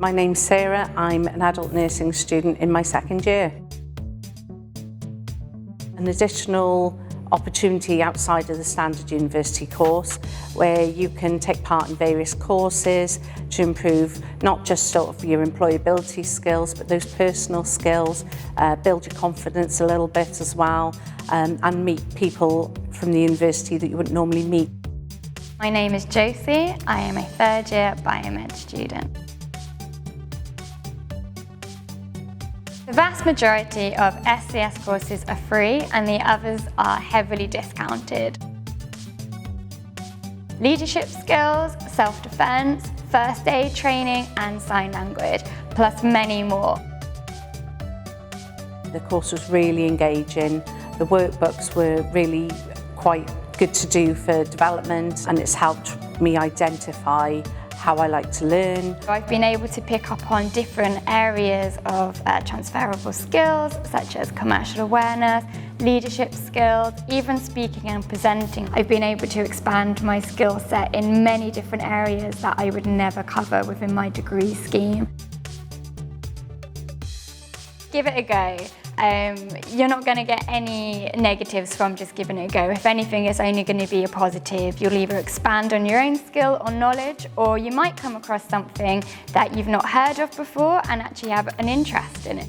My name's Sarah. I'm an adult nursing student in my second year. An additional opportunity outside of the standard university course where you can take part in various courses to improve not just sort of your employability skills but those personal skills, build your confidence a little bit as well, and meet people from the university that you wouldn't normally meet. My name is Josie. I am a third year biomed student. The vast majority of SCS courses are free and the others are heavily discounted. Leadership skills, self-defense, first aid training and sign language, plus many more. The course was really engaging. The workbooks were really quite good to do for development, and it's helped me identify how I like to learn. I've been able to pick up on different areas of transferable skills such as commercial awareness, leadership skills, even speaking and presenting. I've been able to expand my skill set in many different areas that I would never cover within my degree scheme. Give it a go. You're not going to get any negatives from just giving it a go. If anything, it's only going to be a positive. You'll either expand on your own skill or knowledge, or you might come across something that you've not heard of before and actually have an interest in it.